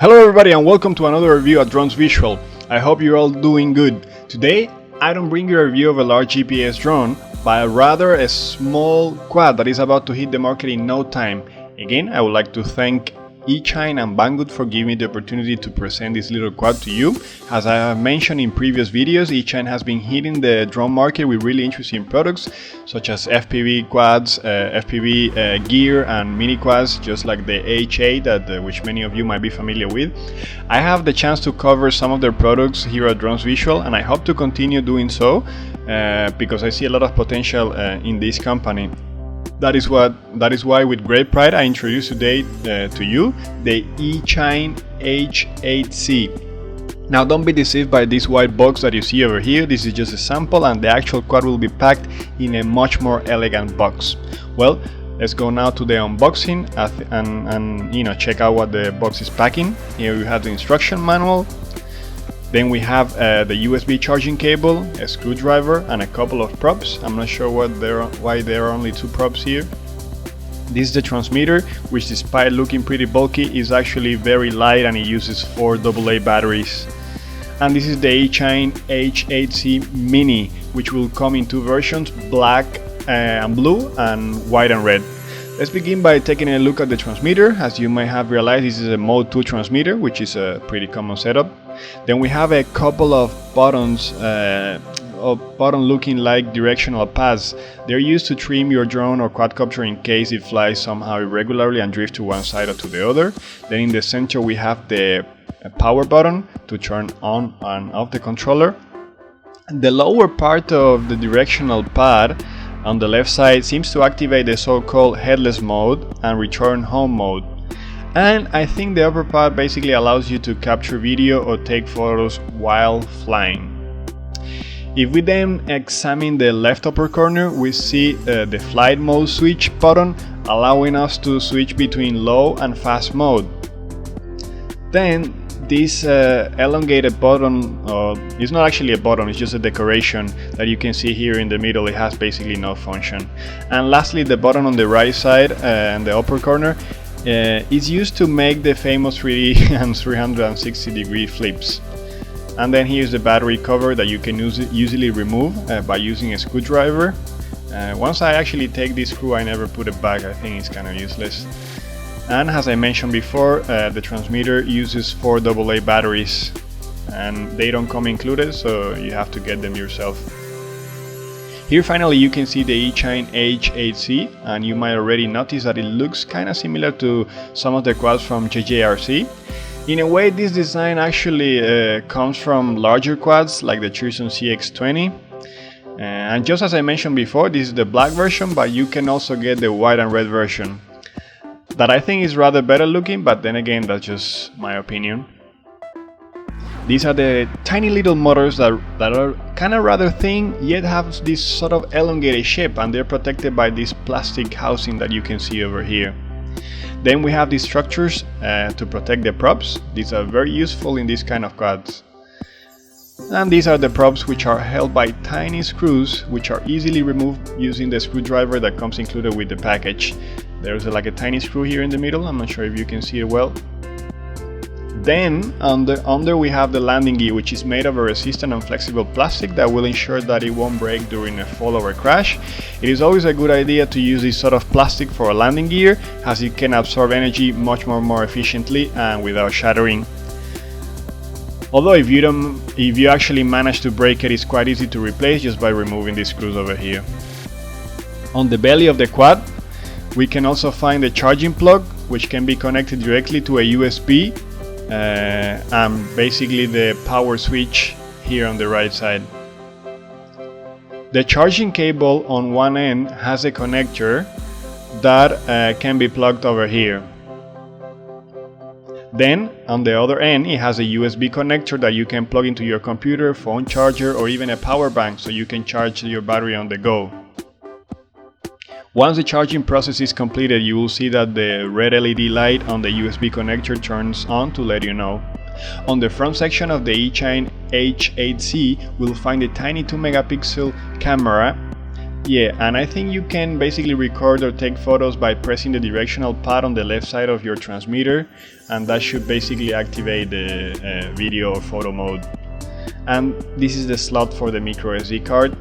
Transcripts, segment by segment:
Hello everybody and welcome to another review at Drones Visual. I hope you're all doing good. Today I don't bring you a review of a large GPS drone, but rather a small quad that is about to hit the market in no time. Again, I would like to thank Eachine and Banggood for giving me the opportunity to present this little quad to you. As I have mentioned in previous videos, Eachine has been hitting the drone market with really interesting products such as FPV quads, FPV gear and mini quads, just like the H8 which many of you might be familiar with. I have the chance to cover some of their products here at Drones Visual, and I hope to continue doing so because I see a lot of potential in this company. That is why with great pride I introduce today to you the Eachine H8C. Now don't be deceived by this white box that you see over here. This is just a sample and the actual quad will be packed in a much more elegant box. Well, let's go now to the unboxing and check out what the box is packing. Here we have the instruction manual. Then we have the USB charging cable, a screwdriver and a couple of props. I'm not sure why there are only two props here. This is the transmitter, which despite looking pretty bulky is actually very light and it uses 4 AA batteries. And this is the Eachine H8C Mini, which will come in two versions, black and blue and white and red. Let's begin by taking a look at the transmitter. As you may have realized, this is a Mode 2 transmitter, which is a pretty common setup. Then we have a couple of buttons, button looking like directional pads. They're used to trim your drone or quadcopter in case it flies somehow irregularly and drifts to one side or to the other. Then in the center we have the power button to turn on and off the controller. The lower part of the directional pad on the left side seems to activate the so-called headless mode and return home mode. And I think the upper part basically allows you to capture video or take photos while flying. If we then examine the left upper corner, we see the flight mode switch button, allowing us to switch between low and fast mode. Then this elongated button, it's not actually a button, it's just a decoration that you can see here in the middle. It has basically no function. And lastly, the button on the right side and the upper corner is used to make the famous 3D and 360 degree flips. And then here's the battery cover that you can easily remove by using a screwdriver. Once I actually take this screw, I never put it back. I think it's kind of useless. And as I mentioned before, the transmitter uses 4 AA batteries and they don't come included, so you have to get them yourself. Here finally you can see the Eachine H8C, and you might already notice that it looks kind of similar to some of the quads from JJRC. In a way, this design actually comes from larger quads like the Cheerson CX20. And just as I mentioned before, this is the black version, but you can also get the white and red version. That I think is rather better looking, but then again, that's just my opinion. These are the tiny little motors that are kind of rather thin, yet have this sort of elongated shape, and they're protected by this plastic housing that you can see over here. Then we have these structures to protect the props. These are very useful in this kind of quads. And these are the props, which are held by tiny screws, which are easily removed using the screwdriver that comes included with the package. There's like a tiny screw here in the middle. I'm not sure if you can see it well. Then under we have the landing gear, which is made of a resistant and flexible plastic that will ensure that it won't break during a fall or a crash. It is always a good idea to use this sort of plastic for a landing gear, as it can absorb energy much more efficiently and without shattering. Although if you actually manage to break it, it's quite easy to replace just by removing these screws over here. On the belly of the quad, we can also find the charging plug, which can be connected directly to a USB and basically the power switch here on the right side. The charging cable on one end has a connector that can be plugged over here. Then on the other end it has a USB connector that you can plug into your computer, phone charger, or even a power bank, so you can charge your battery on the go. Once the charging process is completed, you will see that the red LED light on the USB connector turns on to let you know. On the front section of the Eachine H8C, we'll find a tiny 2 megapixel camera Yeah, and I think you can basically record or take photos by pressing the directional pad on the left side of your transmitter, and that should basically activate the video or photo mode. And this is the slot for the microSD card,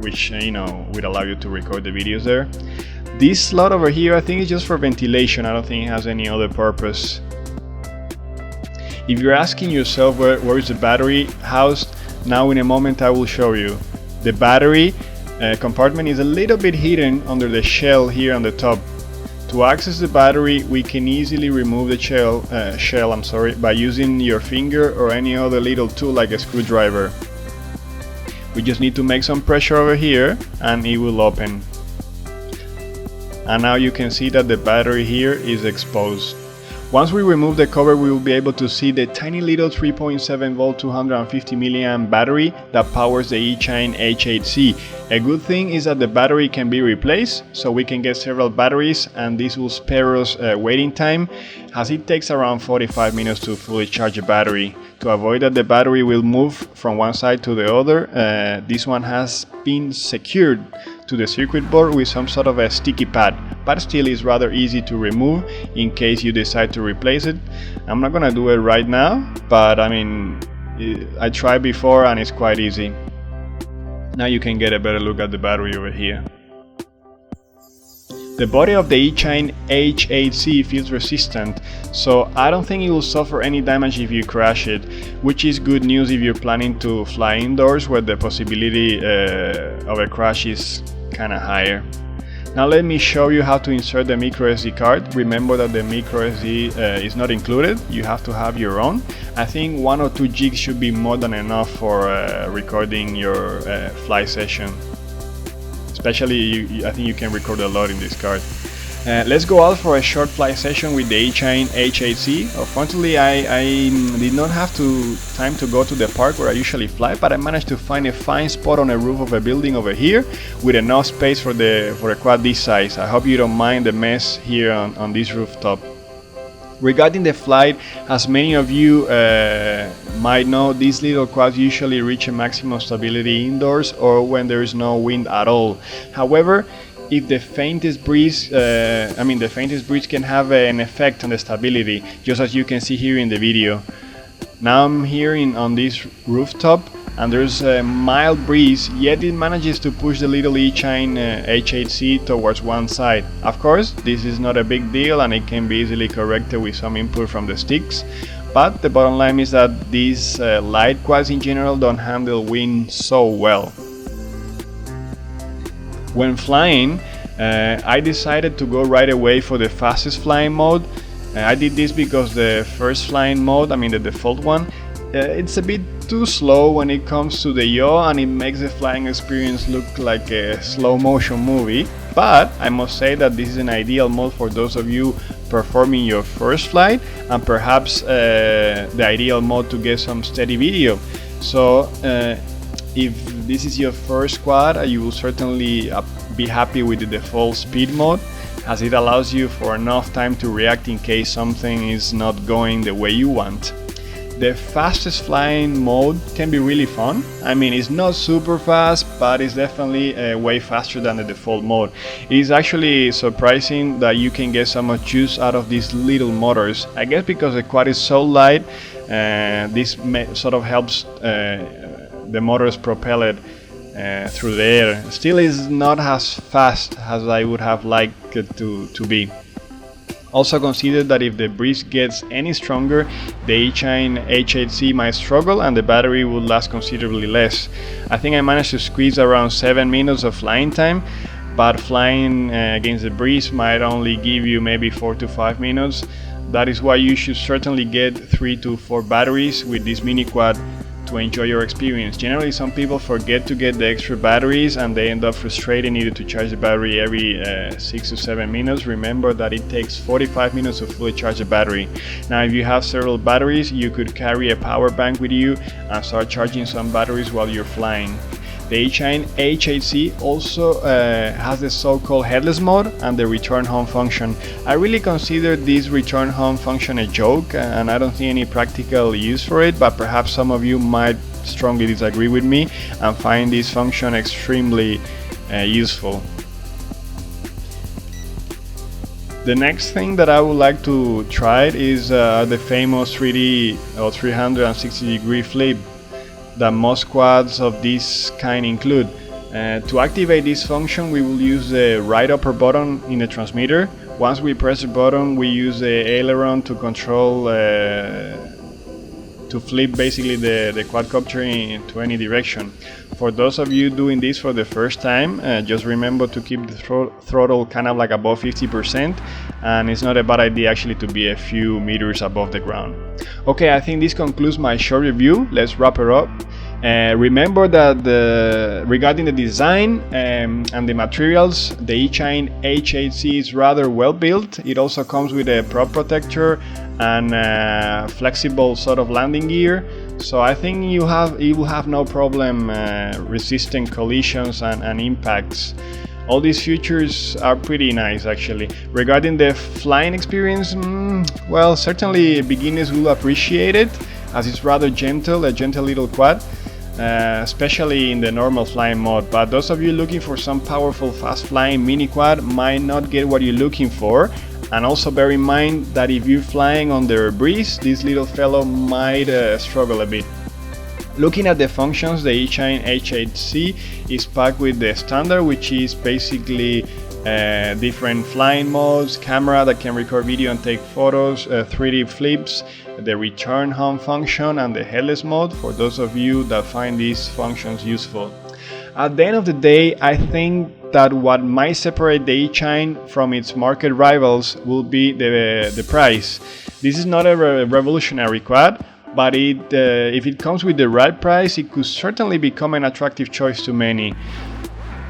which would allow you to record the videos there. This slot over here, I think is just for ventilation. I don't think it has any other purpose. If you're asking yourself where is the battery housed, now in a moment I will show you. The battery compartment is a little bit hidden under the shell here on the top. To access the battery, we can easily remove the shell by using your finger or any other little tool like a screwdriver. We just need to make some pressure over here and it will open. And now you can see that the battery here is exposed. Once we remove the cover, we will be able to see the tiny little 3.7 volt 250 milliamp battery that powers the Eachine H8C. A good thing is that the battery can be replaced, so we can get several batteries, and this will spare us waiting time, as it takes around 45 minutes to fully charge a battery. To avoid that the battery will move from one side to the other, this one has been secured to the circuit board with some sort of a sticky pad, but still is rather easy to remove in case you decide to replace it. I'm not gonna do it right now, but I mean, I tried before and it's quite easy. Now you can get a better look at the battery over here. The body of the Eachine H8C feels resistant, so I don't think it will suffer any damage if you crash it, which is good news if you're planning to fly indoors where the possibility of a crash is kinda higher. Now let me show you how to insert the microSD card. Remember that the microSD is not included, you have to have your own. I think 1 or 2 gigs should be more than enough for recording your flight session. Especially, I think you can record a lot in this card. Let's go out for a short flight session with the Eachine H8C. Unfortunately, I did not have time to go to the park where I usually fly, but I managed to find a fine spot on a roof of a building over here with enough space for a quad this size. I hope you don't mind the mess here on this rooftop. Regarding the flight, as many of you might know, these little quads usually reach a maximum stability indoors or when there is no wind at all. However, if the faintest breeze, can have an effect on the stability, just as you can see here in the video. Now I'm here on this rooftop and there's a mild breeze, yet it manages to push the little Eachine H8C towards one side. Of course, this is not a big deal and it can be easily corrected with some input from the sticks, but the bottom line is that these light quads in general don't handle wind so well. When flying, I decided to go right away for the fastest flying mode. I did this because the first flying mode, the default one, it's a bit too slow when it comes to the yaw and it makes the flying experience look like a slow motion movie. But I must say that this is an ideal mode for those of you performing your first flight and perhaps the ideal mode to get some steady video. So if this is your first quad, you will certainly be happy with the default speed mode, as it allows you for enough time to react in case something is not going the way you want. The fastest flying mode can be really fun. It's not super fast, but it's definitely way faster than the default mode. It is actually surprising that you can get so much juice out of these little motors. I guess because the quad is so light, this sort of helps the motors propel it through the air. Still is not as fast as I would have liked it to be. Also consider that if the breeze gets any stronger, the Eachine H8C might struggle and the battery would last considerably less. I think I managed to squeeze around 7 minutes of flying time, but flying against the breeze might only give you maybe 4 to 5 minutes. That is why you should certainly get 3 to 4 batteries with this mini quad to enjoy your experience. Generally, some people forget to get the extra batteries and they end up frustrated needing to charge the battery every 6 to 7 minutes. Remember that it takes 45 minutes to fully charge the battery. Now, if you have several batteries, you could carry a power bank with you and start charging some batteries while you're flying. The Eachine H8C also has the so-called headless mode and the return home function. I really consider this return home function a joke and I don't see any practical use for it, but perhaps some of you might strongly disagree with me and find this function extremely useful. The next thing that I would like to try is the famous 3D or 360 degree flip that most quads of this kind include. To activate this function, we will use the right upper button in the transmitter. Once we press the button, we use the aileron to control to flip basically the quadcopter into any direction. For those of you doing this for the first time, just remember to keep the throttle kind of like above 50%, and it's not a bad idea actually to be a few meters above the ground. Okay, I think this concludes my short review. Let's wrap it up. Remember that regarding the design and the materials, the Eachine H8C is rather well built. It also comes with a prop protector and flexible sort of landing gear, so I think you will have no problem resisting collisions and impacts. All these features are pretty nice actually. Regarding the flying experience, well, certainly beginners will appreciate it, as it's rather gentle, a gentle little quad. Especially in the normal flying mode, but those of you looking for some powerful fast flying mini quad might not get what you're looking for. And also bear in mind that if you're flying under a breeze, this little fellow might struggle a bit. Looking at the functions, the Eachine H8C is packed with the standard, which is basically different flying modes, camera that can record video and take photos, 3D flips, the return home function, and the headless mode for those of you that find these functions useful. At the end of the day, I think that what might separate the Eachine from its market rivals will be the price. This is not a revolutionary quad, but if it comes with the right price, it could certainly become an attractive choice to many.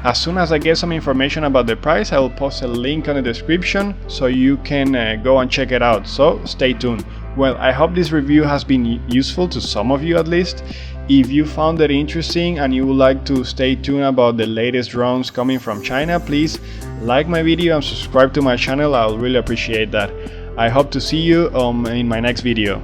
As soon as I get some information about the price, I will post a link on the description so you can go and check it out, so stay tuned. Well, I hope this review has been useful to some of you at least. If you found it interesting and you would like to stay tuned about the latest drones coming from China, please like my video and subscribe to my channel. I'll really appreciate that. I hope to see you in my next video.